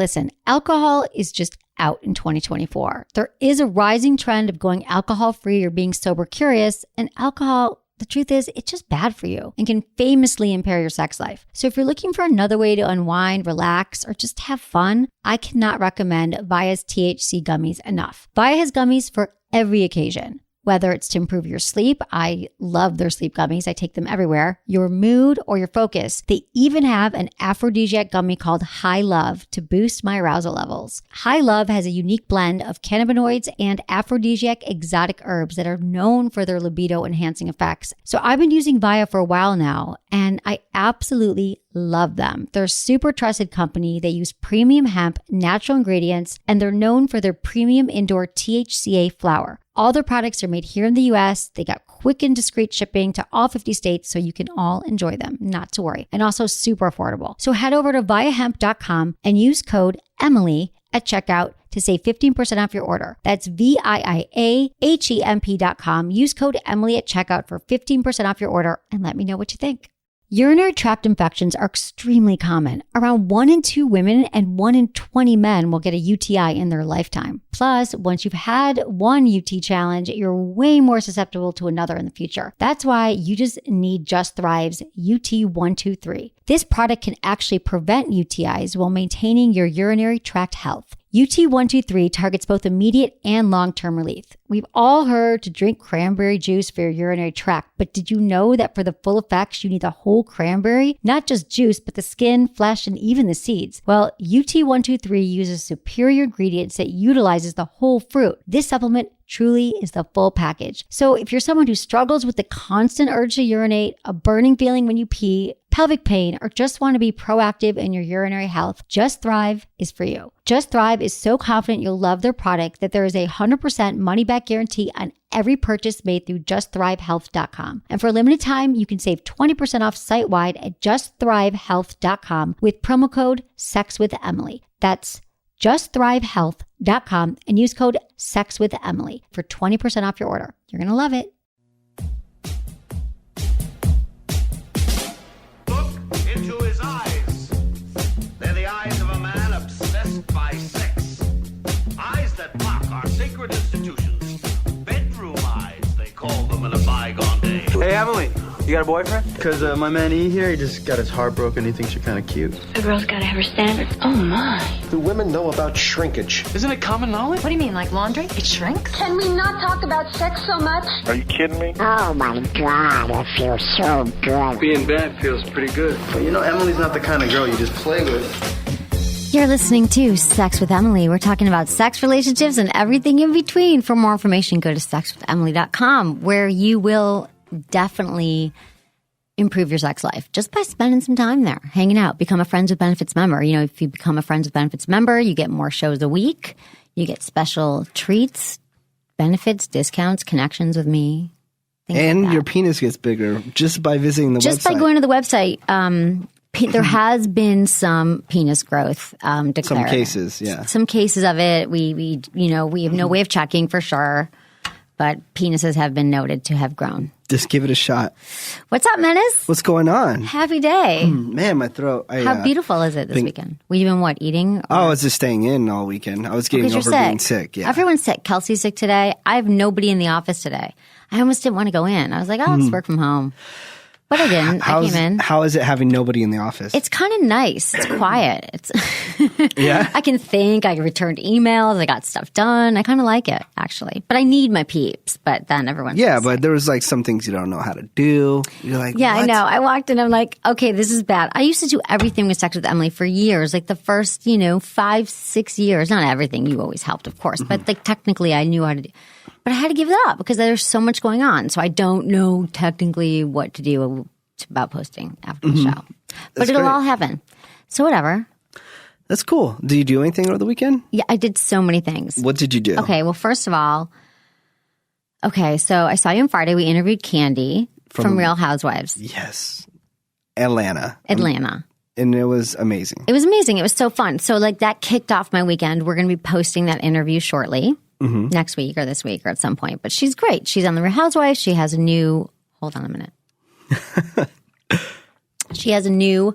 Listen, alcohol is just out in 2024. There is a rising trend of going alcohol-free or being sober curious, and alcohol, the truth is, it's just bad for you and can famously impair your sex life. So if you're looking for another way to unwind, relax, or just have fun, I cannot recommend Via's THC gummies enough. Via has gummies for every occasion. Whether it's to improve your sleep, I love their sleep gummies. I take them everywhere. Your mood or your focus. They even have an aphrodisiac gummy called High Love to boost my arousal levels. High Love has a unique blend of cannabinoids and aphrodisiac exotic herbs that are known for their libido enhancing effects. So I've been using Via for a while now, and I absolutely love them. They're a super trusted company. They use premium hemp, natural ingredients, and they're known for their premium indoor THCA flower. All their products are made here in the US. They got quick and discreet shipping to all 50 states, so you can all enjoy them, not to worry. And also super affordable. So head over to viahemp.com and use code Emily at checkout to save 15% off your order. That's VIIAHEMP.com. Use code Emily at checkout for 15% off your order and let me know what you think. Urinary tract infections are extremely common. Around 1 in 2 women and 1 in 20 men will get a UTI in their lifetime. Plus, once you've had one UT challenge, you're way more susceptible to another in the future. That's why you just need Just Thrive's UT123. This product can actually prevent UTIs while maintaining your urinary tract health. UT123 targets both immediate and long-term relief. We've all heard to drink cranberry juice for your urinary tract, but did you know that for the full effects, you need the whole cranberry? Not just juice, but the skin, flesh, and even the seeds. Well, UT123 uses superior ingredients that utilizes the whole fruit. This supplement truly is the full package. So if you're someone who struggles with the constant urge to urinate, a burning feeling when you pee, pelvic pain, or just want to be proactive in your urinary health, Just Thrive is for you. Just Thrive is so confident you'll love their product that there is a 100% money-back guarantee on every purchase made through justthrivehealth.com. And for a limited time, you can save 20% off site-wide at justthrivehealth.com with promo code SEXWithEmily. That's justthrivehealth.com and use code SEXWithEmily for 20% off your order. You're going to love it. Look into his eyes. They're the eyes of a man obsessed by sex. Eyes that mock our sacred institutions. Bedroom eyes, they call them in a bygone day. Hey, Emily, you got a boyfriend? Because my man E here, he just got his heart broken. He thinks you're kind of cute. A girl's gotta have her standards. Oh, my. Do women know about shrinkage? Isn't it common knowledge? What do you mean, like laundry? It shrinks? Can we not talk about sex so much? Are you kidding me? Oh my God, I feel so good. Being bad feels pretty good. But you know, Emily's not the kind of girl you just play with. You're listening to Sex with Emily. We're talking about sex, relationships, and everything in between. For more information, go to sexwithemily.com, where you will definitely improve your sex life just by spending some time there, hanging out. Become a Friends with Benefits member. You know, if you become a Friends with Benefits member, you get more shows a week. You get special treats, benefits, discounts, connections with me. And like your penis gets bigger just by visiting the website. Just by going to the website. There has been some penis growth declared. Some cases, yeah. Some cases of it. We have no way of checking for sure, but penises have been noted to have grown. Just give it a shot. What's up, Menace? What's going on? Happy day. Man, my throat. How beautiful is it this weekend? Were you even eating? Or? I was just staying in all weekend. I was getting over being sick. Yeah. Everyone's sick. Kelsey's sick today. I have nobody in the office today. I almost didn't want to go in. I was like, I'll just work from home. But I didn't. I came in. How is it having nobody in the office? It's kind of nice. It's quiet. Yeah? I can think. I returned emails. I got stuff done. I kind of like it, actually. But I need my peeps. But then everyone's but there was like some things you don't know how to do. You're like, yeah, what? I know. I walked in. I'm like, okay, this is bad. I used to do everything with Sex with Emily for years. Like the first, 5-6 years. Not everything. You always helped, of course. But like technically I knew how to do. But I had to give it up because there's so much going on. So I don't know technically what to do about posting after the show. But it'll all happen. So whatever. That's cool. Did you do anything over the weekend? Yeah, I did so many things. What did you do? Okay, well, first of all, so I saw you on Friday. We interviewed Kandi from Real Housewives. Yes. Atlanta. And it was amazing. It was amazing. It was so fun. So like that kicked off my weekend. We're going to be posting that interview shortly. Next week or this week or at some point. But she's great. She's on the Real Housewives. She has a new – hold on a minute. She has a new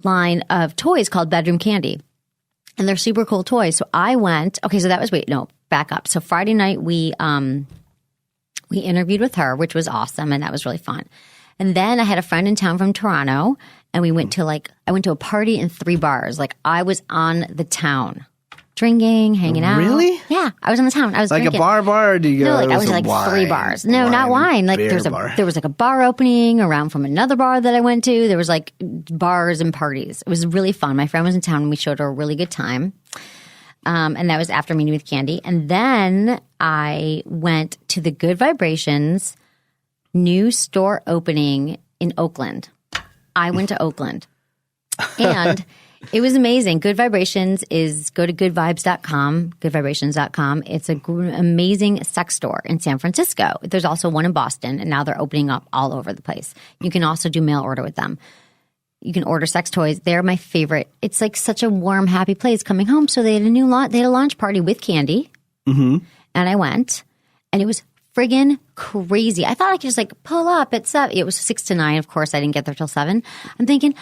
line of toys called Bedroom Candy. And they're super cool toys. So I went, okay, so that was, back up. So Friday night we interviewed with her, which was awesome. And that was really fun. And then I had a friend in town from Toronto and we went to I went to a party in 3 bars. Like I was on the town. Drinking, hanging out. Really? Yeah, I was in the town. I was like drinking. a bar, or do you go? No, I was like 3 bars. No, not wine. Like there was like a bar opening around from another bar that I went to. There was like bars and parties. It was really fun. My friend was in town and we showed her a really good time. And that was after meeting with Kandi. And then I went to the Good Vibrations new store opening in Oakland. I went to Oakland. And it was amazing. Good Vibrations go to goodvibes.com, goodvibrations.com. It's an amazing sex store in San Francisco. There's also one in Boston, and now they're opening up all over the place. You can also do mail order with them. You can order sex toys. They're my favorite. It's like such a warm, happy place coming home. So they had a launch party with Kandi, and I went, and it was friggin' crazy. I thought I could just like pull up at 7. It was 6 to 9. Of course, I didn't get there till 7. I'm thinking,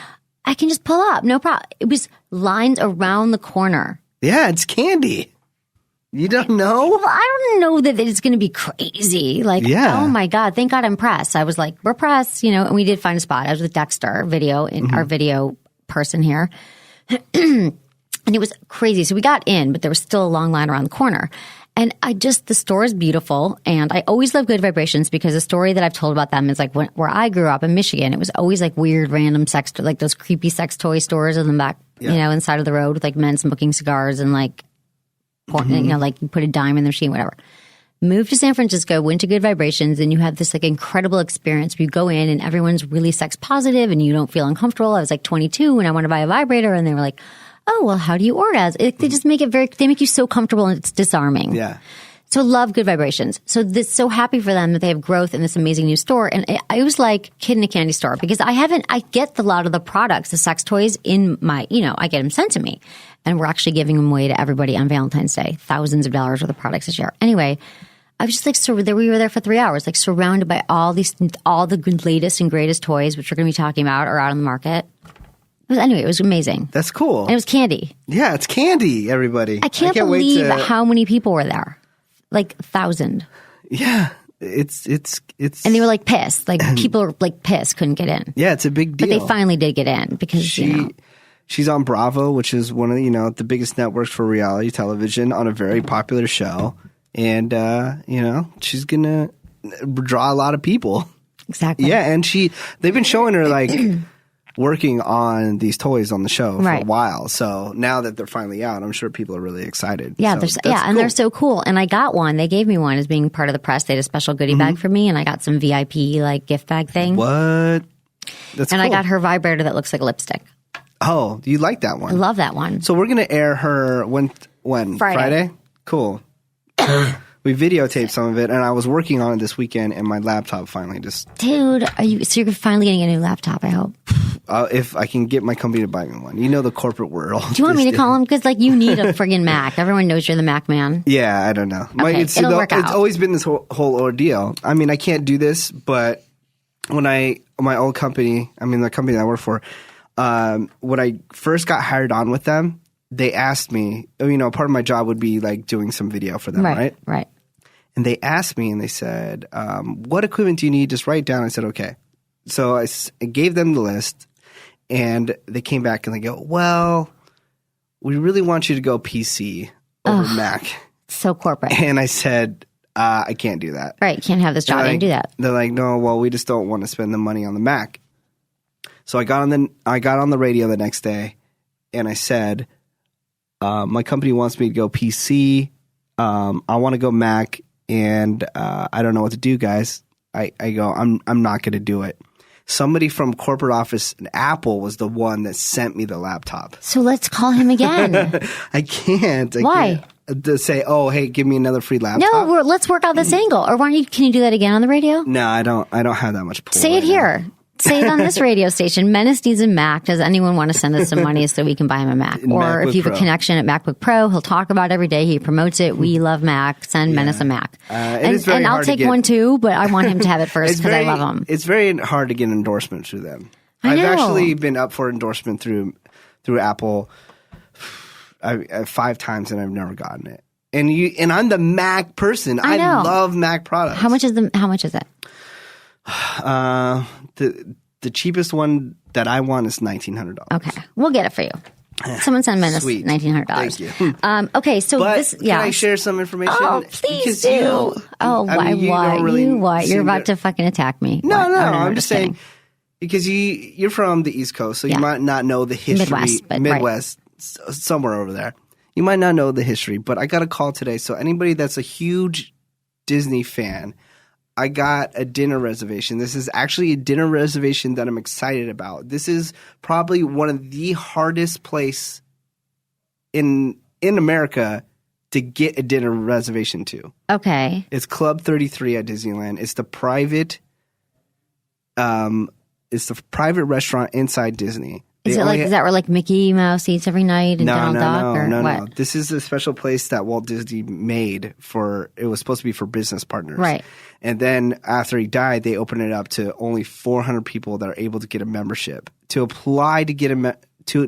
I can just pull up, no problem. It was lines around the corner. Yeah, it's Kandi. You don't know? Well, I don't know that it's going to be crazy. Like, oh my God, thank God I'm press. I was like, we're press, and we did find a spot. I was with Dexter, our video person here. And it was crazy. So we got in, but there was still a long line around the corner. And the store is beautiful. And I always love Good Vibrations because the story that I've told about them is like where I grew up in Michigan, it was always like weird, random sex, like those creepy sex toy stores in the back, inside of the road with like men smoking cigars and like, like you put a dime in the machine, whatever. Moved to San Francisco, went to Good Vibrations, and you have this like incredible experience where you go in and everyone's really sex positive and you don't feel uncomfortable. I was like 22 and I want to buy a vibrator, and they were like, oh, well, how do you order? They just make they make you so comfortable and it's disarming. Yeah. So love Good Vibrations. So happy for them that they have growth in this amazing new store. And I was like kid in a candy store because I get a lot of the products, the sex toys in my, I get them sent to me. And we're actually giving them away to everybody on Valentine's Day. Thousands of dollars worth of products this year. Anyway, I was just like, we were there for 3 hours, like surrounded by all the latest and greatest toys, which we're going to be talking about, are out on the market. Anyway, it was amazing. That's cool. And it was Kandi. Yeah, it's Kandi, everybody. I can't believe how many people were there. Like 1,000. Yeah, it's and they were like pissed. Like people were like pissed, couldn't get in. Yeah, it's a big deal. But they finally did get in because she's on Bravo, which is one of the biggest networks for reality television, on a very popular show, and she's gonna draw a lot of people. Exactly. Yeah, and they've been showing her like working on these toys on the show for a while. So now that they're finally out, I'm sure people are really excited. Yeah, so and they're so cool. And I got one. They gave me one as being part of the press. They had a special goodie bag for me, and I got some VIP like gift bag thing. What? That's and cool. I got her vibrator that looks like lipstick. Oh, you like that one? I love that one. So we're going to air her when? Friday? Cool. We videotaped some of it, and I was working on it this weekend, and my laptop finally just... Dude, so you're finally getting a new laptop, I hope. If I can get my company to buy me one. You know the corporate world. Do you want me to call him? Because you need a friggin' Mac. Everyone knows you're the Mac man. Yeah, I don't know. Okay, it'll work out. It's always been this whole ordeal. I mean, I can't do this, but my old company, the company that I work for, when I first got hired on with them, they asked me, part of my job would be like doing some video for them, right? Right. And they asked me and they said, what equipment do you need? Just write it down. I said, okay. So I gave them the list, and they came back and they go, well, we really want you to go PC over Mac. So corporate. And I said, I can't do that. Right. You can't have this job and do that. They're like, no, well, we just don't want to spend the money on the Mac. So I got on the radio the next day, and I said, my company wants me to go PC. I want to go Mac, and I don't know what to do, guys. I go, I'm not going to do it. Somebody from corporate office in Apple was the one that sent me the laptop. So let's call him again. I can't. Why? To say, oh, hey, give me another free laptop. No, let's work out this angle. Or can you do that again on the radio? No, I don't have that much pull. Say it here. Say it on this radio station. Menace needs a Mac. Does anyone want to send us some money so we can buy him a Mac? Or MacBook if you have Pro. a connection at MacBook Pro, he'll talk about it every day. He promotes it. We love Mac. Send Menace a Mac. And I'll take one too, but I want him to have it first because I love him. It's very hard to get endorsements through them. I know. I've actually been up for endorsement through Apple 5 times and I've never gotten it. And I'm the Mac person. I know. love Mac products. How much is it? The cheapest one that I want is $1,900. Okay, we'll get it for you. Someone send me this Sweet. $1,900. Thank you. Okay, so But this, yeah. can I share some information? Oh, please Because do. I mean, you don't really What? You're seem about to fucking attack me. No, What? no, Oh, I'm just saying kidding. because you're from the East Coast, so Yeah. you might not know the history. Midwest, somewhere over there. You might not know the history, but I got a call today. So anybody that's a huge Disney fan, I got a dinner reservation. This is actually a dinner reservation that I'm excited about. This is probably one of the hardest place in America to get a dinner reservation to. Okay. It's Club 33 at Disneyland. It's the private restaurant inside Disney. Is that where like Mickey Mouse eats every night and Donald Duck or what? No. This is a special place that Walt Disney made it was supposed to be for business partners. Right. And then after he died, they opened it up to only 400 people that are able to get a membership. To apply to get to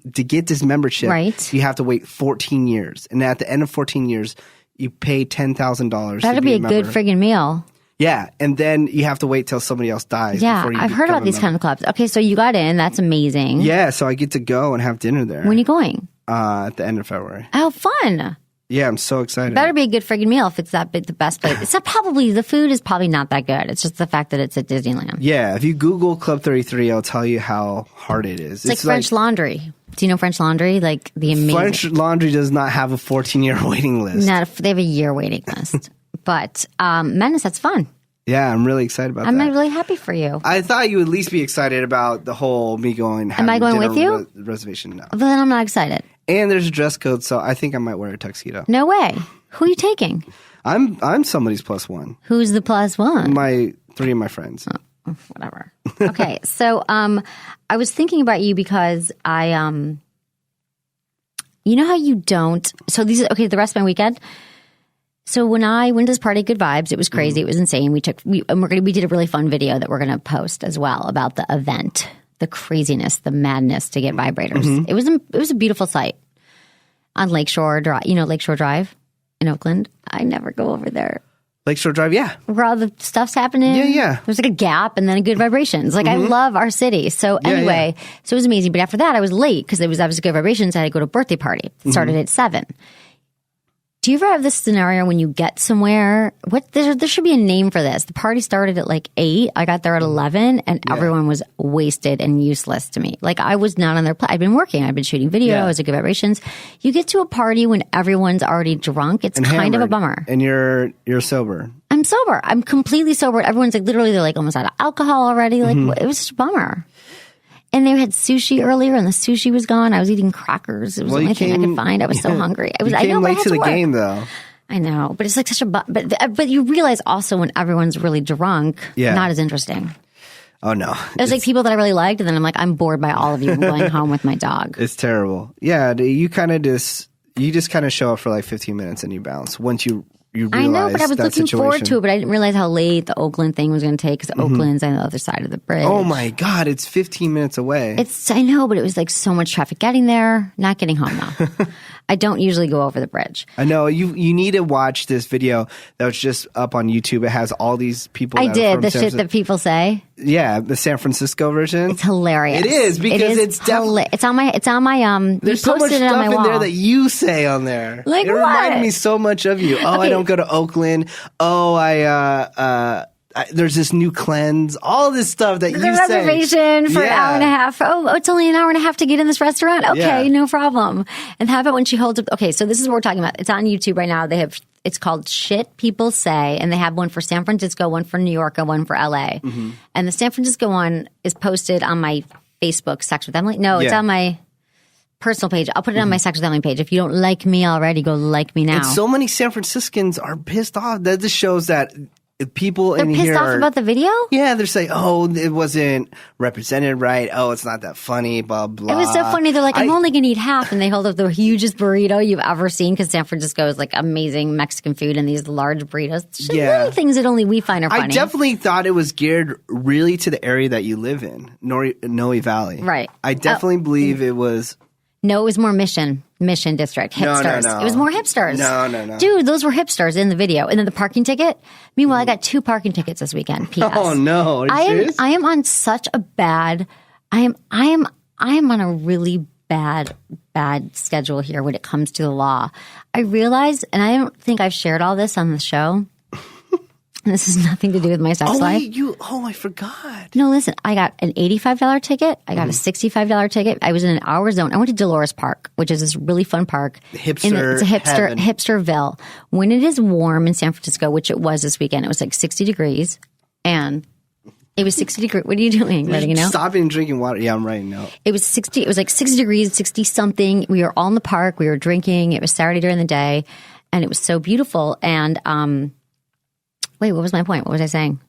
get this membership, right. You have to wait 14 years. And at the end of 14 years, you pay $10,000. That'd be a good friggin' meal. Yeah, and then you have to wait till somebody else dies. Yeah, before you I've heard become about these kind of clubs. Okay, so you got in. That's amazing. Yeah, so I get to go and have dinner there. When are you going? At the end of February. Oh, fun. Yeah, I'm so excited. Better be a good friggin' meal if it's the best place. It's the food is probably not that good. It's just the fact that it's at Disneyland. Yeah, if you Google Club 33, I'll tell you how hard it is. It's like French Laundry. Do you know French Laundry? Like the amazing. French Laundry does not have a 14-year waiting list. They have a year waiting list. But Menace, that's fun. Yeah, I'm really excited about that. I'm really happy for you. I thought you would at least be excited about the whole me going. Am I going with you? Reservation, no. Then I'm not excited. And there's a dress code, so I think I might wear a tuxedo. No way. Who are you taking? I'm somebody's plus one. Who's the plus one? 3 of my friends. Oh, whatever. Okay, so I was thinking about you because I you know how you don't. So the rest of my weekend. So when I went to this party, Good Vibes, it was crazy. It was insane. We did a really fun video that we're going to post as well about the event, the craziness, the madness to get vibrators. It was a beautiful sight on Lakeshore Drive. You know Lakeshore Drive in Oakland. I never go over there. Lakeshore Drive, yeah. Where all the stuff's happening. Yeah. There's like a gap and then a good vibrations. Like I love our city. So anyway, so it was amazing. But after that, I was late because I was good vibrations. I had to go to a birthday party. It started at 7. Do you ever have this scenario when you get somewhere? There should be a name for this. The party started at like 8. I got there at 11, and everyone was wasted and useless to me. Like I was not on their I'd been working. I'd been shooting video. I was at Good Vibrations. You get to a party when everyone's already drunk. It's kind of a bummer. And you're sober. I'm sober. I'm completely sober. Everyone's like literally they're like almost out of alcohol already. Like it was just a bummer. And they had sushi earlier, and the sushi was gone. I was eating crackers. It was the only thing I could find. I was so hungry. You came late to the game, though. I know, but it's like such a but you realize also when everyone's really drunk, not as interesting. Oh no, it was like people that I really liked, and then I'm like, I'm bored by all of you. I'm going home with my dog. It's terrible. Yeah, you just kind of show up for like 15 minutes and you bounce once you realize I know, but I was looking forward to it, but I didn't realize how late the Oakland thing was going to take because Oakland's on the other side of the bridge. Oh my God, it's 15 minutes away. I know, but it was like so much traffic getting there, not getting home though. I don't usually go over the bridge. I know. You need to watch this video that was just up on YouTube. It has all these people. I did. The shit that people say. Yeah, the San Francisco version. It's hilarious. It is because it's on my There's so much stuff in there that you say on there. Like it what? reminded me so much of you. Oh, okay. I don't go to Oakland. Oh, there's this new cleanse. All this stuff that you say. The reservation for an hour and a half. Oh, it's only an hour and a half to get in this restaurant. Okay, no problem. And how about when she holds up? Okay, so this is what we're talking about. It's on YouTube right now. It's called Shit People Say, and they have one for San Francisco, one for New York, and one for LA. And the San Francisco one is posted on my Facebook, Sex with Emily. No, it's on my personal page. I'll put it on my Sex with Emily page. If you don't like me already, go like me now. And so many San Franciscans are pissed off. That just shows that people in here they're pissed off about the video? Yeah, they're saying, oh, it wasn't represented right. Oh, it's not that funny, blah, blah. It was so funny. They're like, I'm only going to eat half. And they hold up the hugest burrito you've ever seen because San Francisco is like amazing Mexican food and these large burritos. Really things that only we find are funny. I definitely thought it was geared really to the area that you live in, Noe Valley. Right. I definitely believe it was... No, it was more Mission District. Hipsters. No. It was more hipsters. No. Dude, those were hipsters in the video. And then the parking ticket. Meanwhile, I got 2 parking tickets this weekend. P.S. Oh no. Are you serious? I am on such a bad. I am on a really bad schedule here when it comes to the law. I realize, and I don't think I've shared all this on the show. And this has nothing to do with my sex life. I forgot. No, listen, I got an $85 ticket. I got a $65 ticket. I was in an hour zone. I went to Dolores Park, which is this really fun park. It's a heaven. hipsterville. When it is warm in San Francisco, which it was this weekend, it was like 60 degrees. And it was 60 degrees. What are you doing? Writing a note? Stopping and drinking water. Yeah, I'm writing a note. It was 60. It was like 60 degrees, 60 something. We were all in the park. We were drinking. It was Saturday during the day. And it was so beautiful. And, wait, what was my point? What was I saying?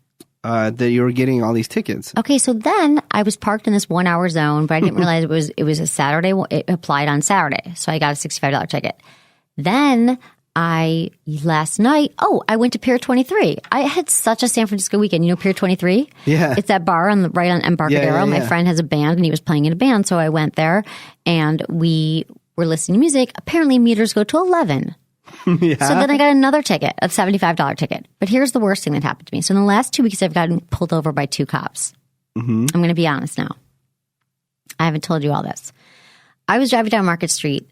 That you were getting all these tickets. Okay, so then I was parked in this 1 hour zone, but I didn't realize it was a Saturday. It applied on Saturday, so I got a $65 ticket. Then last night, I went to Pier 23. I had such a San Francisco weekend. You know Pier 23? Yeah. It's that bar right on Embarcadero. Yeah. My friend has a band, and he was playing in a band, so I went there, and we were listening to music. Apparently, meters go to 11. Yeah. So then I got another ticket, a $75 ticket. But here's the worst thing that happened to me. So in the last 2 weeks, I've gotten pulled over by 2 cops. I'm going to be honest now. I haven't told you all this. I was driving down Market Street,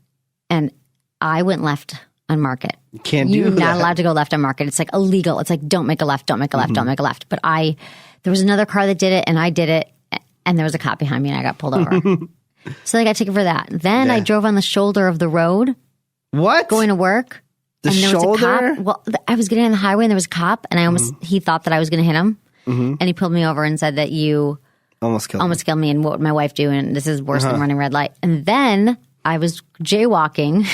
and I went left on Market. You can't You're do that. not allowed to go left on Market. It's like illegal. It's like, don't make a left, don't make a left, don't make a left. But there was another car that did it, and I did it, and there was a cop behind me, and I got pulled over. So I got a ticket for that. Then I drove on the shoulder of the road. What? Going to work. The and there shoulder? was a cop. Well, I was getting on the highway and there was a cop, and he thought that I was going to hit him. And he pulled me over and said that you almost killed me, and what would my wife do? And this is worse than running red light. And then I was jaywalking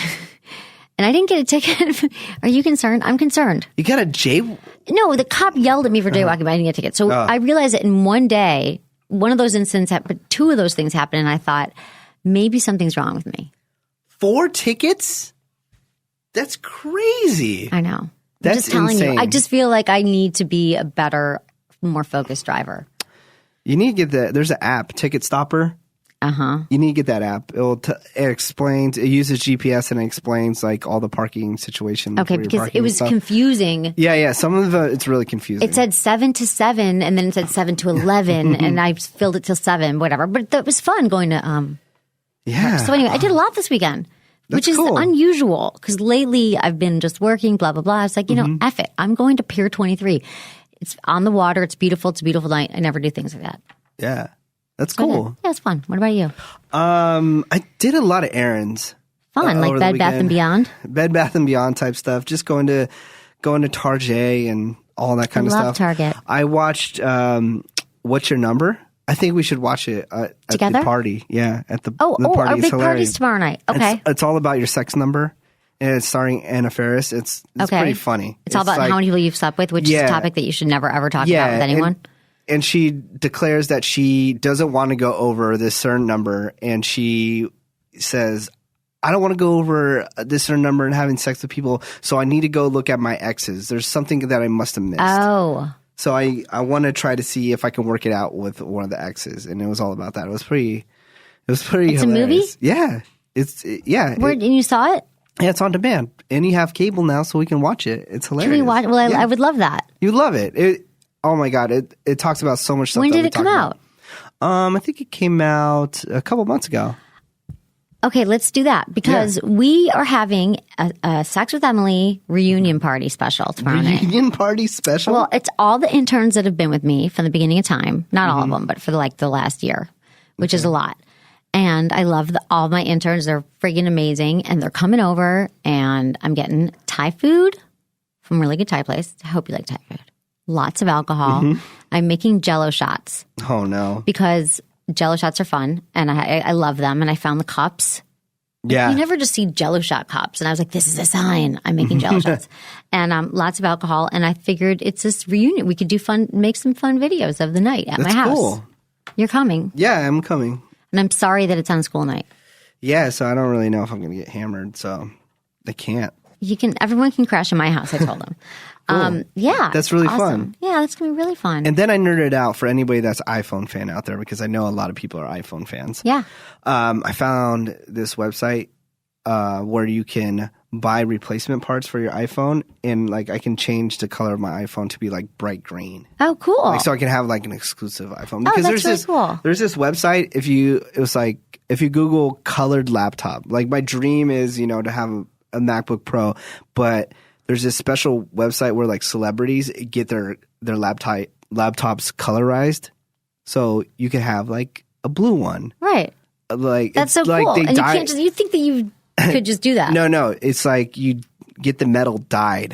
and I didn't get a ticket. Are you concerned? I'm concerned. You got a jay? No, the cop yelled at me for jaywalking, but I didn't get a ticket. So I realized that in one day, one of those incidents happened, but 2 of those things happened, and I thought maybe something's wrong with me. 4 tickets? That's crazy. I know. That's I'm just telling insane. you. I just feel like I need to be a better, more focused driver. You need to get there's an app, Ticket Stopper. You need to get that app. It uses GPS and it explains like all the parking situations. Okay, because it was confusing. Yeah. Some of it's really confusing. It said 7 to 7, and then it said 7 to 11, and I filled it till 7, whatever. But that was fun going to. Yeah. So anyway, I did a lot this weekend. That's which is cool. unusual because lately I've been just working, blah, blah, blah. It's like, F it. I'm going to Pier 23. It's on the water. It's beautiful. It's a beautiful night. I never do things like that. Yeah. That's So cool. yeah, it's fun. What about you? I did a lot of errands. Fun, like over the Bed Bath and weekend. Beyond? Bed Bath and Beyond type stuff. Just going to Target and all that kind of love stuff. Target. I watched What's Your Number? I think we should watch it at Together? the party. Yeah, at the Oh, party. our It's big hilarious. party's tomorrow night. Okay. It's all about your sex number, and it's starring Anna Faris. It's pretty funny. It's all about like, how many people you've slept with, which is a topic that you should never, ever talk about with anyone. And she declares that she doesn't want to go over this certain number, and she says, I don't want to go over this certain number and having sex with people, so I need to go look at my exes. There's something that I must have missed. Oh. So I want to try to see if I can work it out with one of the exes, and it was all about that. It was pretty It's hilarious. a movie? Yeah. And you saw it? Yeah, it's on demand. And you have cable now, so we can watch it. It's hilarious. Can we watch? Well, I would love that. You love it. Oh my God. It talks about so much stuff. When that did we it come talk out? about. I think it came out a couple months ago. Okay, let's do that because we are having a Sex with Emily reunion party special tomorrow night. Reunion party special? Well, it's all the interns that have been with me from the beginning of time. Not all of them, but for the last year, which is a lot. And I love all my interns. They're friggin' amazing. And they're coming over and I'm getting Thai food from a really good Thai place. I hope you like Thai food. Lots of alcohol. I'm making Jell-O shots. Oh, no. Because Jell-O shots are fun, and I love them. And I found the cups. Yeah. You never just see Jell-O shot cups. And I was like, this is a sign. I'm making Jell-O shots. And lots of alcohol. And I figured it's this reunion. We could make some fun videos of the night at my house. Cool. You're coming. Yeah, I'm coming. And I'm sorry that it's on school night. Yeah, so I don't really know if I'm going to get hammered, so I can't. Everyone can crash in my house, I told them. Yeah. That's really awesome. fun. Yeah, that's going to be really fun. And then I nerded out for anybody that's iPhone fan out there, because I know a lot of people are iPhone fans. Yeah. I found this website where you can buy replacement parts for your iPhone, and like I can change the color of my iPhone to be like bright green. Oh, cool. Like, so I can have like an exclusive iPhone. Oh, Because that's really cool. There's this website. If you Google colored laptop, like my dream is, to have a MacBook Pro, but there's this special website where like celebrities get their laptops colorized, so you can have like a blue one. Right. Like That's so like cool. they And dye- you can't you think that you could just do that. No, it's like you get the metal dyed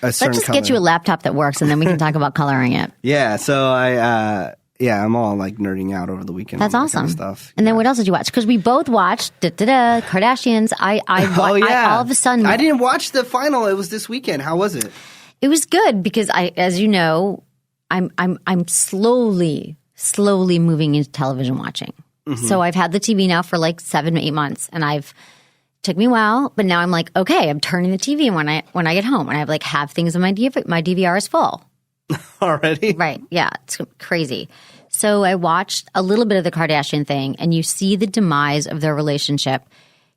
a certain Let's just color. get you a laptop that works, and then we can talk about coloring it. Yeah, so I'm all like nerding out over the weekend. That's on that awesome. kind of stuff. And then what else did you watch? Because we both watched Kardashians. I all of a sudden I didn't watch the final. It was this weekend. How was it? it was good because as you know, I'm slowly moving into television watching. Mm-hmm. So I've had the TV now for like 7 to 8 months, and took me a while, but now I'm like, okay, I'm turning the TV when I get home, and I have things in my DVR is full. Already? Right. Yeah. It's crazy. So I watched a little bit of the Kardashian thing, and you see the demise of their relationship.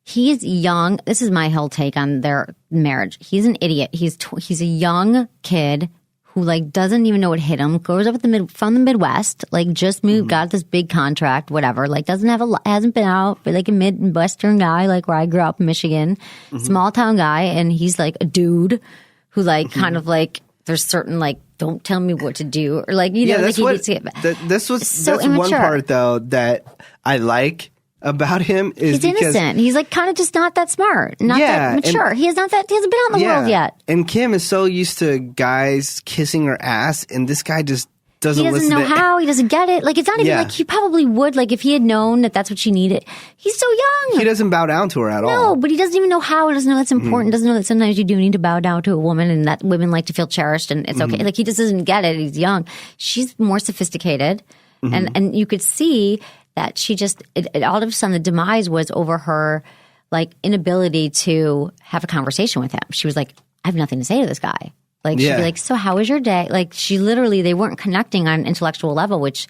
He's young. This is my whole take on their marriage. He's an idiot. He's a young kid who like doesn't even know what hit him. Grows up from the Midwest, like just moved, got this big contract, whatever. Like hasn't been out, but like a Midwestern guy, like where I grew up in Michigan, small town guy, and he's like a dude who like kind of like there's certain like don't tell me what to do or like That's like that's one immature. part though that I like about him is He's innocent. He's like kind of just not that smart, not that mature. He hasn't been out in the world yet. And Kim is so used to guys kissing her ass, and this guy just doesn't He doesn't listen know to how. He doesn't get it. Like it's not even like he probably would. Like if he had known that that's what she needed. He's so young. He doesn't bow down to her at all. No, but he doesn't even know how. He doesn't know that's important. Doesn't know that sometimes you do need to bow down to a woman, and that women like to feel cherished, and it's okay. Like he just doesn't get it. He's young. She's more sophisticated, and you could see that she just all of a sudden the demise was over her like inability to have a conversation with him. She was like, I have nothing to say to this guy. Like she'd be like, so how was your day? Like they weren't connecting on an intellectual level, which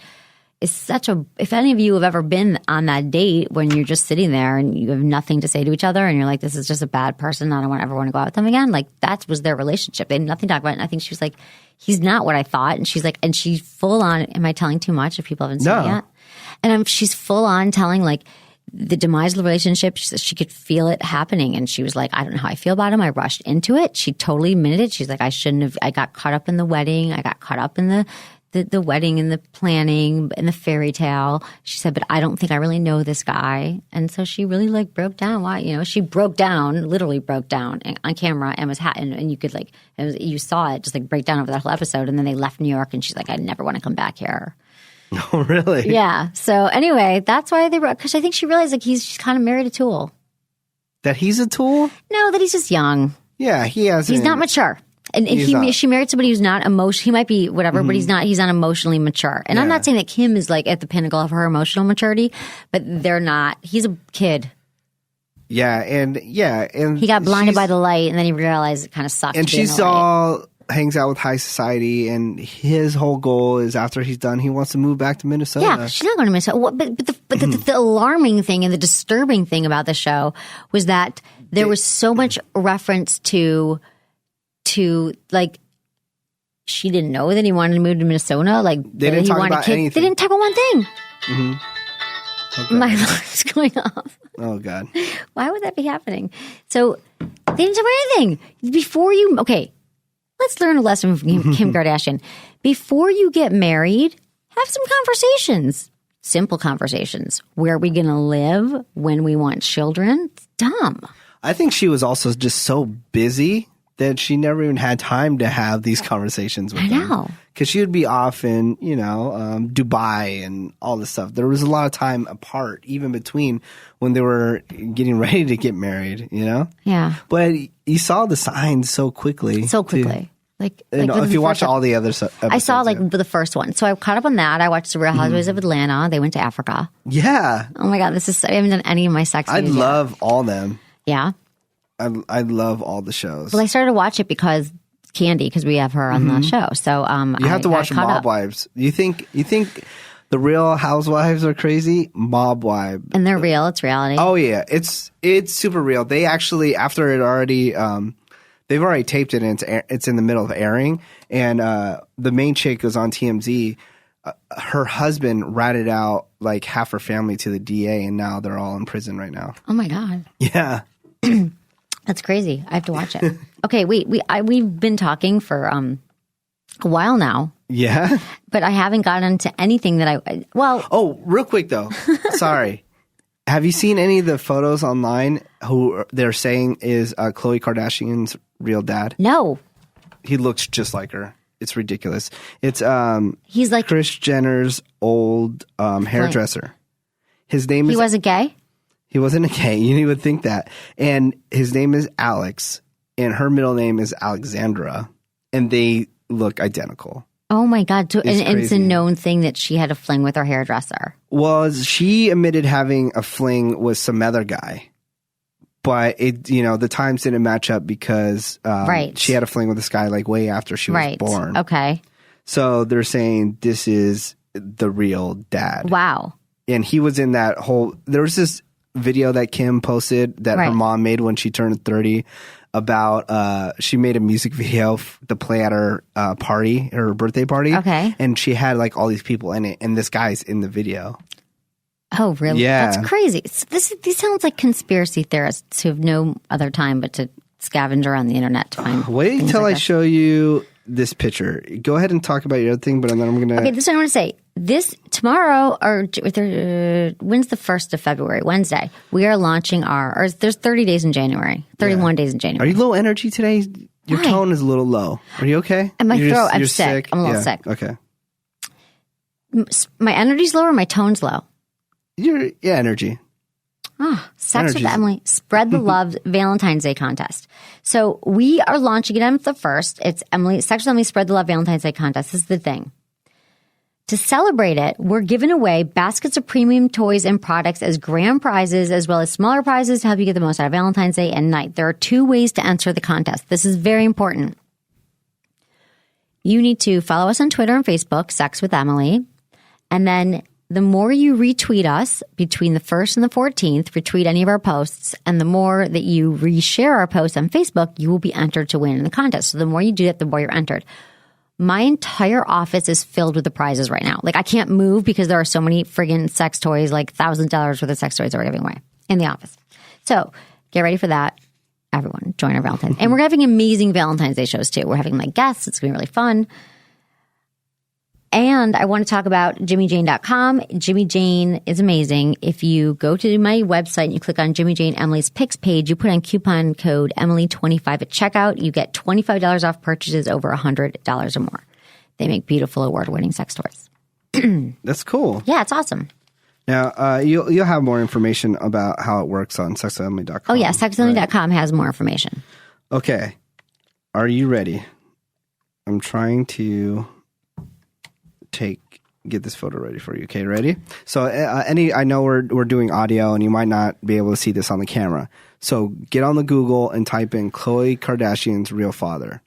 is if any of you have ever been on that date when you're just sitting there and you have nothing to say to each other and you're like, this is just a bad person. I don't ever want to go out with them again. Like that was their relationship. They had nothing to talk about. And I think she was like, he's not what I thought. And she's like, and she's full on, am I telling too much if people haven't seen it yet? And she's full on telling like the demise of the relationship. She says she could feel it happening. And she was like, I don't know how I feel about him. I rushed into it. She totally admitted it. She's like, I got caught up in the wedding. I got caught up in the wedding and the planning and the fairy tale. She said, but I don't think I really know this guy. And so she really like broke down. Why? She literally broke down on camera and was and you could like, you saw it just like break down over that whole episode. And then they left New York and she's like, I never want to come back here. Oh, really? Yeah. So anyway, that's why they wrote, because I think she realized like she's kind of married a tool. That he's a tool? No, that he's just young. Yeah, he's not mature. And she married somebody who's not he might be whatever, but he's not emotionally mature. And I'm not saying that Kim is like at the pinnacle of her emotional maturity, but they're not. He's a kid. Yeah, and he got blinded by the light, and then he realized it kind of sucked. And she's all hangs out with high society, and his whole goal is after he's done, he wants to move back to Minnesota. Yeah, she's not going to Minnesota. But the alarming thing and the disturbing thing about the show was that there was so much reference to like she didn't know that he wanted to move to Minnesota. Like they didn't talk about anything. They didn't talk about one thing. Okay. My alarm's going off. Oh God! Why would that be happening? So they didn't talk about anything before you. Okay, let's learn a lesson from Kim Kardashian. Before you get married, have some conversations. Simple conversations. Where are we going to live? When we want children? It's dumb. I think she was also just so busy that she never even had time to have these conversations with them. I know. Because she would be off in, Dubai and all this stuff. There was a lot of time apart, even between when they were getting ready to get married, Yeah. But you saw the signs so quickly. If you watch all the other episodes. I saw the first one. So I caught up on that. I watched the Real Housewives of Atlanta. They went to Africa. Yeah. Oh my God. I haven't done any of my sex I videos yet. love all them. Yeah. I love all the shows. Well, I started to watch it because Kandi because we have her on the show. So You have to watch Mob Wives. You think the Real Housewives are crazy? Mob Wives. And they're real. It's reality. Oh yeah, it's super real. They actually, after it already, they've already taped it and it's in the middle of airing. And the main chick was on TMZ. Her husband ratted out like half her family to the DA, and now they're all in prison right now. Oh my God. Yeah. That's crazy. I have to watch it. Okay, we've been talking for a while now. Yeah. But I haven't gotten into anything that Oh, real quick though. Sorry. Have you seen any of the photos online who they're saying is Khloe Kardashian's real dad? No. He looks just like her. It's ridiculous. It's he's like Kris Jenner's old hairdresser. His name is. He wasn't gay? He wasn't a gay. You would think that. And his name is Alex, and her middle name is Alexandra, and they look identical. Oh my God. So, and it's a crazy. known thing that she had a fling with her hairdresser. Well, she admitted having a fling with some other guy. But the times didn't match up because she had a fling with this guy like way after she was born. Okay. So they're saying this is the real dad. Wow. And he was in that whole. There was this video that Kim posted that her mom made when she turned 30 about. She made a music video to play at her party, her birthday party. Okay. And she had like all these people in it, and this guy's in the video. Oh, really? Yeah. That's crazy. So these sounds like conspiracy theorists who have no other time but to scavenge around the internet to find. Wait until like I show you this picture. Go ahead and talk about your other thing, but then I'm going to. Okay, this is what I want to say. This tomorrow, or when's the 1st of February? Wednesday. We are launching there's 30 days in January, 31 days in Are January. you low energy today? Your Why? tone is a little low. Are you okay? And my throat, I'm you're sick. I'm a little sick. Okay. My energy's low or my tone's low? Your energy. Sex with Energy's- Emily, Spread the Love Valentine's Day contest. So we are launching it on the 1st. It's Sex with Emily, Spread the Love Valentine's Day contest. This is the thing. To celebrate it, we're giving away baskets of premium toys and products as grand prizes, as well as smaller prizes to help you get the most out of Valentine's Day and night. There are 2 ways to enter the contest. This is very important. You need to follow us on Twitter and Facebook, Sex with Emily. And then the more you retweet us between the 1st and the 14th, retweet any of our posts, and the more that you reshare our posts on Facebook, you will be entered to win in the contest. So the more you do that, the more you're entered. My entire office is filled with the prizes right now. Like I can't move because there are so many friggin' sex toys, like $1,000 worth of sex toys that we're giving away in the office. So get ready for that. Everyone, join our Valentine's. And we're having amazing Valentine's Day shows too. We're having like guests. It's going to be really fun. And I want to talk about JimmyJane.com. Jimmy Jane is amazing. If you go to my website and you click on Jimmy Jane Emily's Picks page, you put on coupon code Emily25 at checkout. You get $25 off purchases over $100 or more. They make beautiful award-winning sex toys. That's cool. Yeah, it's awesome. Now, you'll have more information about how it works on sexwithemily.com. Oh, yeah. Sexwithemily.com has more information. Okay. Are you ready? I'm trying to get this photo ready for you. Okay, ready? So I know we're doing audio and you might not be able to see this on the camera. So get on the Google and type in Khloe Kardashian's real father.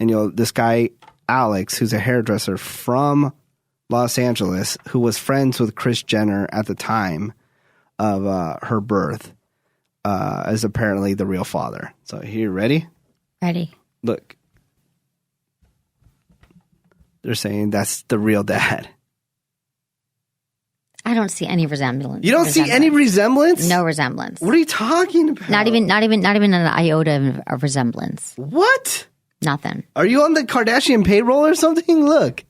And this guy, Alex, who's a hairdresser from Los Angeles, who was friends with Kris Jenner at the time of her birth, is apparently the real father. So here, ready? Ready. Look. They're saying that's the real dad. I don't see any resemblance. You don't see any resemblance? No resemblance. What are you talking about? Not even an iota of resemblance. What? Nothing. Are you on the Kardashian payroll or something? Look.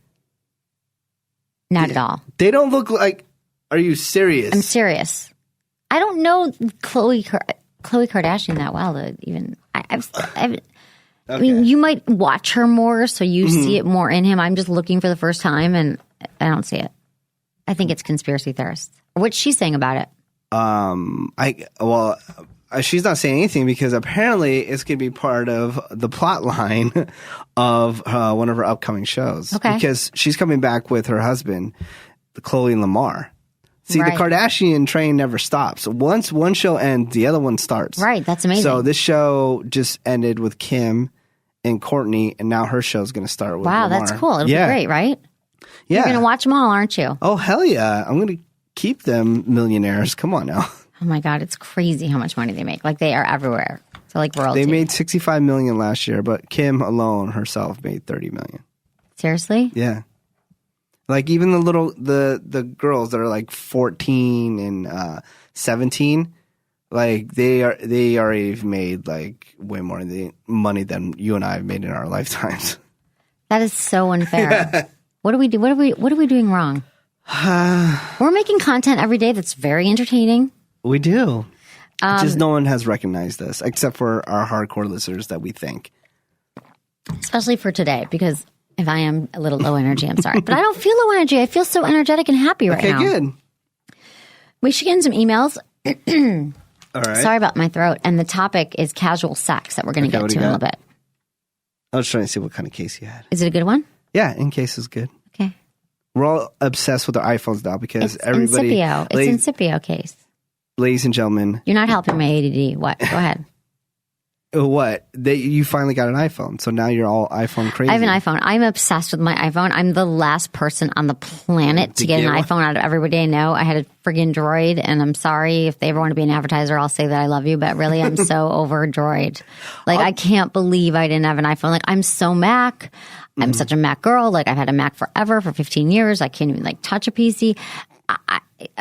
Not at all. They don't look like. Are you serious? I'm serious. I don't know Khloe Kardashian that well to even. I mean, you might watch her more, so you see it more in him. I'm just looking for the first time, and I don't see it. I think it's conspiracy theorists. What's she saying about it? She's not saying anything because apparently it's going to be part of the plot line of one of her upcoming shows. Okay. Because she's coming back with her husband, Khloe and Lamar. See, Right. the Kardashian train never stops. Once one show ends, the other one starts. Right, that's amazing. So this show just ended with Kim and Courtney, and now her show's going to start with Wow, Lamar. that's cool. It'll be great, right? Yeah. You're going to watch them all, aren't you? Oh, hell yeah. I'm going to keep them millionaires. Come on now. Oh my God, it's crazy how much money they make. Like they are everywhere. So like royalty. They made $65 million last year, but Kim alone herself made $30 million. Seriously? Yeah. Like even the girls that are like 14 and 17, like they already have made like way more money than you and I have made in our lifetimes. That is so unfair. What do we do? What are we doing wrong? We're making content every day that's very entertaining. We do. Just no one has recognized us except for our hardcore listeners that we think. Especially for today, because if I am a little low energy, I'm sorry. But I don't feel low energy. I feel so energetic and happy right now. Okay, good. We should get in some emails. All right. Sorry about my throat. And the topic is casual sex that we're going to get to in a little bit. I was trying to see what kind of case you had. Is it a good one? Yeah, in case is good. Okay. We're all obsessed with our iPhones now because everybody... Incipio. It's Incipio case. Ladies and gentlemen. You're not helping my ADD. What? Go ahead. What? You finally got an iPhone, so now you're all iPhone crazy. I have an iPhone. I'm obsessed with my iPhone. I'm the last person on the planet to get an iPhone out of everybody I know. I had a friggin' Droid, and I'm sorry if they ever want to be an advertiser, I'll say that I love you, but really I'm so over Droid. Like, I can't believe I didn't have an iPhone. Like, I'm so Mac. I'm such a Mac girl. Like, I've had a Mac forever, for 15 years. I can't even, like, touch a PC.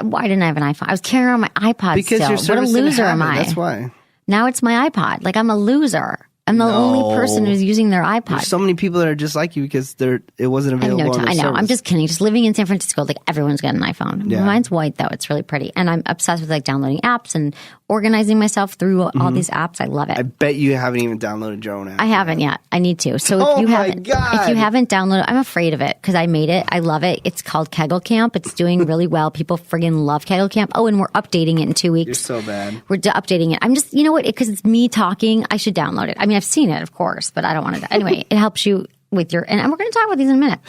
Why didn't I have an iPhone? I was carrying around my iPod because still. What a loser am I? That's why. Now it's my iPod. Like, I'm a loser. I'm the only person who's using their iPod. There's so many people that are just like you because it wasn't available. I know. I'm just kidding. Just living in San Francisco, like everyone's got an iPhone. Yeah. Mine's white though. It's really pretty, and I'm obsessed with like downloading apps and organizing myself through all these apps. I love it. I bet you haven't even downloaded your own app. I haven't yet. I need to. So if you haven't downloaded, I'm afraid of it because I made it. I love it. It's called Kegel Camp. It's doing really well. People friggin' love Kegel Camp. Oh, and we're updating it in 2 weeks. You're so bad. We're updating it. I'm just, you know what? Because it's me talking. I should download it. I mean, I've seen it, of course, but I don't want to. Anyway, it helps you with your, and we're going to talk about these in a minute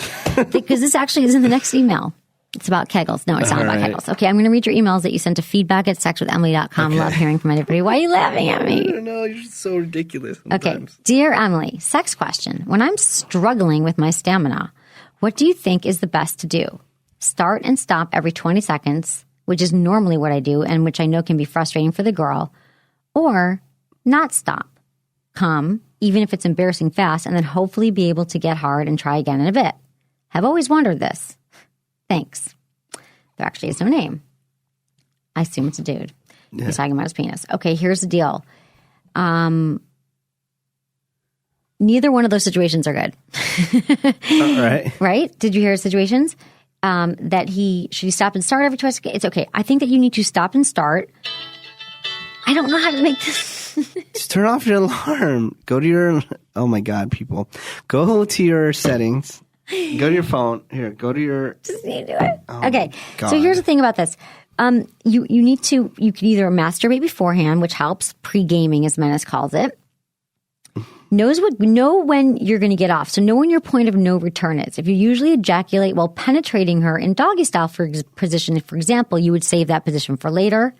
because this actually is in the next email. It's about Kegels. No, it's not about Kegels. Okay, I'm going to read your emails that you sent to feedback@sexwithemily.com. Love hearing from everybody. Why are you laughing at me? I don't know. You're so ridiculous sometimes. Okay. Dear Emily, sex question. When I'm struggling with my stamina, what do you think is the best to do? Start and stop every 20 seconds, which is normally what I do and which I know can be frustrating for the girl, or not stop, come, even if it's embarrassing fast, and then hopefully be able to get hard and try again in a bit. Have always wondered this. Thanks. There actually is no name. I assume it's a dude. Yeah. He's talking about his penis. Okay, here's the deal. Neither one of those situations are good. Right. Right? Did you hear his situations? Should he stop and start every 20 seconds? It's okay. I think that you need to stop and start. I don't know how to make this. Just turn off your alarm. Go to your, oh my God, people. Go to your settings. Go to your phone. Here, go to your. Just need to do it. Okay. So here's the thing about this. You can either masturbate beforehand, which helps, pre-gaming as Menace calls it. Know when you're going to get off. So know when your point of no return is. If you usually ejaculate while penetrating her in doggy style position, for example, you would save that position for later.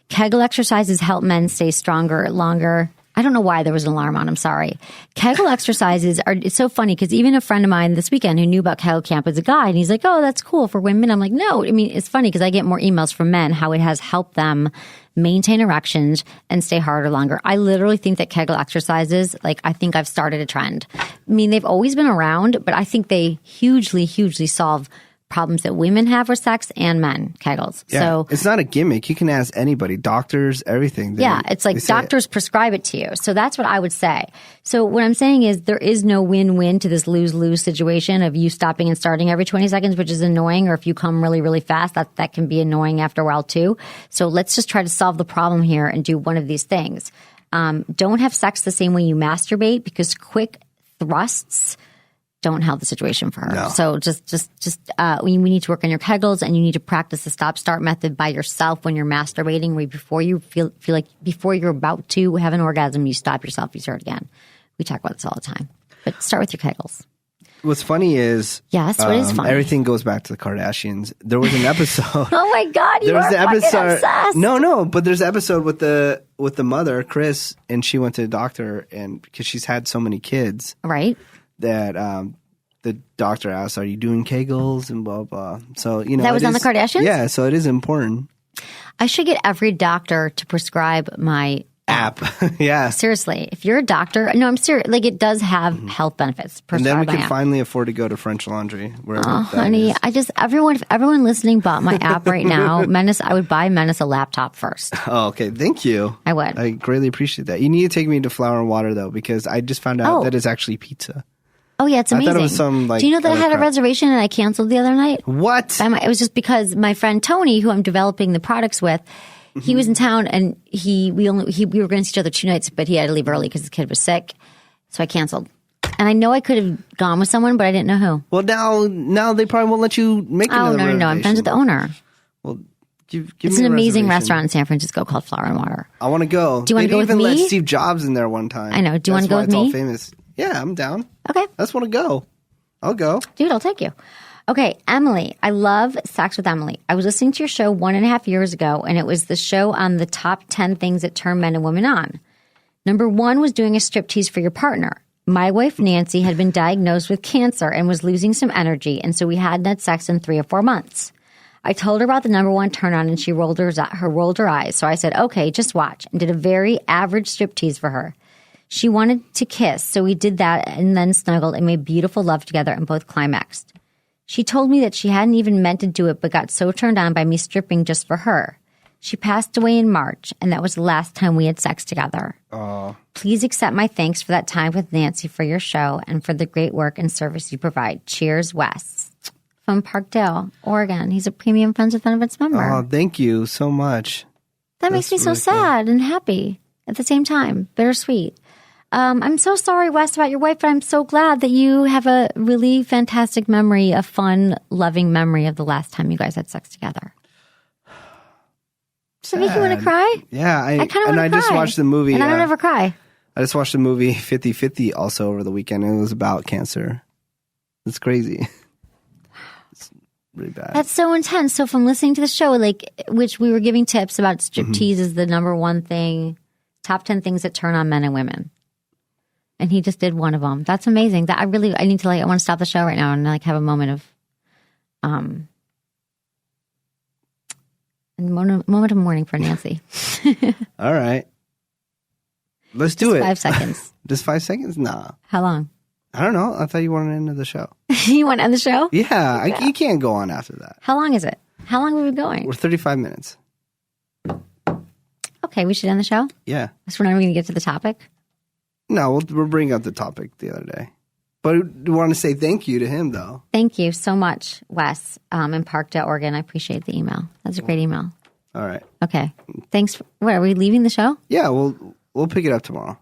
Kegel exercises help men stay stronger longer. I don't know why there was an alarm on. I'm sorry. Kegel exercises it's so funny because even a friend of mine this weekend who knew about Kegel Camp as a guy, and he's like, oh, that's cool for women. I'm like, no. I mean, it's funny because I get more emails from men how it has helped them maintain erections and stay harder longer. I literally think that Kegel exercises, I think I've started a trend. I mean, they've always been around, but I think they hugely, hugely solve problems that women have with sex and men, Kegels. Yeah, so it's not a gimmick. You can ask anybody, doctors, everything. It's like doctors prescribe it to you. So that's what I would say. So what I'm saying is there is no win-win to this lose-lose situation of you stopping and starting every 20 seconds, which is annoying. Or if you come really, really fast, that can be annoying after a while too. So let's just try to solve the problem here and do one of these things. Don't have sex the same way you masturbate because quick thrusts don't help the situation for her. No. So we need to work on your Kegels, and you need to practice the stop-start method by yourself when you're masturbating. Before you feel like before you're about to have an orgasm, you stop yourself, you start again. We talk about this all the time. But start with your Kegels. What's funny is Yes, what is funny? Everything goes back to the Kardashians. There was an episode. Oh my God, you are fucking obsessed. No, but there's an episode with the mother, Chris, and she went to the doctor, and because she's had so many kids, right? That the doctor asked, "Are you doing Kegels?" and blah blah. So that was on the Kardashians. Yeah, so it is important. I should get every doctor to prescribe my app. Yeah. Seriously, if you're a doctor, no, I'm serious. Like, it does have health benefits. And then we can app. finally afford to go to French Laundry. Oh, honey, if everyone listening bought my app right now, I would buy Menace a laptop first. Oh, okay. Thank you. I would. I greatly appreciate that. You need to take me to Flour and Water though, because I just found out that it's actually pizza. Oh yeah, it's amazing. I thought it was some Do you know that I had a reservation and I canceled the other night? What? It was just because my friend Tony, who I'm developing the products with, he was in town and we were going to see each other 2 nights, but he had to leave early because his kid was sick. So I canceled. And I know I could have gone with someone, but I didn't know who. Well, now they probably won't let you make another reservation. No. I'm friends with the owner. Well, it's an amazing restaurant in San Francisco called Flour and Water. I want to go. Do you want to go with me? They even let Steve Jobs in there one time. I know. Do you want to go with me? That's why it's all famous. Yeah, I'm down. Okay. I just want to go. I'll go. Dude, I'll take you. Okay, Emily. I love Sex with Emily. I was listening to your show 1.5 years ago, and it was the show on the top 10 things that turn men and women on. Number 1 was doing a striptease for your partner. My wife, Nancy, had been diagnosed with cancer and was losing some energy, and so we hadn't had sex in 3 or 4 months. I told her about the number 1 turn on, and she rolled her eyes. So I said, okay, just watch, and did a very average striptease for her. She wanted to kiss, so we did that and then snuggled and made beautiful love together and both climaxed. She told me that she hadn't even meant to do it, but got so turned on by me stripping just for her. She passed away in March, and that was the last time we had sex together. Please accept my thanks for that time with Nancy, for your show, and for the great work and service you provide. Cheers, Wes. From Parkdale, Oregon. He's a premium Friends with Benefits member. Oh, thank you so much. That makes me so sad and happy at the same time. Bittersweet. I'm so sorry, Wes, about your wife, but I'm so glad that you have a really fantastic memory, a fun, loving memory of the last time you guys had sex together. Does it make you want to cry? Yeah, I kind of want to cry. Just watched the movie. And I don't ever cry. I just watched the movie 50-50 also over the weekend, and it was about cancer. It's crazy. It's really bad. That's so intense. So from listening to the show, which we were giving tips about striptease is the number 1 thing, top 10 things that turn on men and women. And he just did one of them. That's amazing. I need to I want to stop the show right now and have a moment of, moment of mourning for Nancy. All right. Let's do it. 5 seconds. Just 5 seconds? Nah. How long? I don't know. I thought you wanted to end the show. You want to end the show? Yeah. You can't go on after that. How long is it? How long have we been going? We're 35 minutes. Okay, we should end the show? Yeah. So we're not going to get to the topic? No, we'll bring up the topic the other day. But we want to say thank you to him, though. Thank you so much, Wes, in Parkdale, Oregon. I appreciate the email. That's a great email. All right. Okay. Thanks. What, are we leaving the show? Yeah, we'll pick it up tomorrow.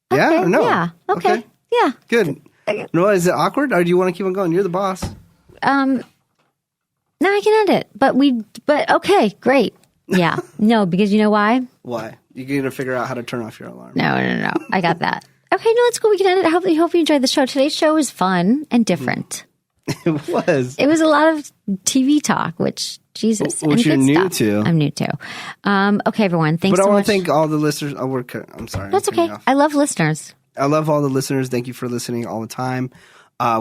Okay, yeah or no? Yeah. Okay. Yeah. Good. No, is it awkward, or do you want to keep on going? You're the boss. No, I can end it. But okay, great. Yeah. No, because you know why? Why? You're going to figure out how to turn off your alarm. No. I got that. Okay, no, that's cool. We can end it. I hope you enjoyed the show. Today's show was fun and different. It was. It was a lot of TV talk, which, Jesus. Which you're new to. I'm new to. Okay, everyone. Thanks so much. But I want to thank all the listeners. I'm sorry. That's okay. I love listeners. I love all the listeners. Thank you for listening all the time.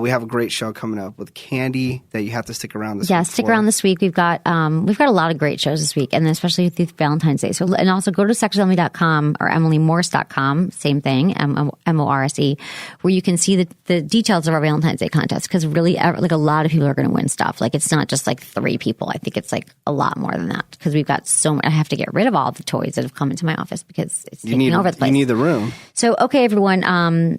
We have a great show coming up with Kandi that you have to stick around this week. Yeah, stick around this week. We've got a lot of great shows this week, and then especially with Valentine's Day. So, and also go to sexwithemily.com or emilymorse.com, same thing, MORSE, where you can see the details of our Valentine's Day contest, because really, a lot of people are going to win stuff. It's not just 3 people. I think it's a lot more than that, because we've got so much. I have to get rid of all the toys that have come into my office because it's taking over the place. You need the room. So, okay, everyone.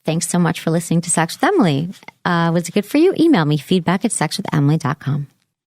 Thanks so much for listening to Sex with Emily. Was it good for you? Email me, feedback@sexwithemily.com.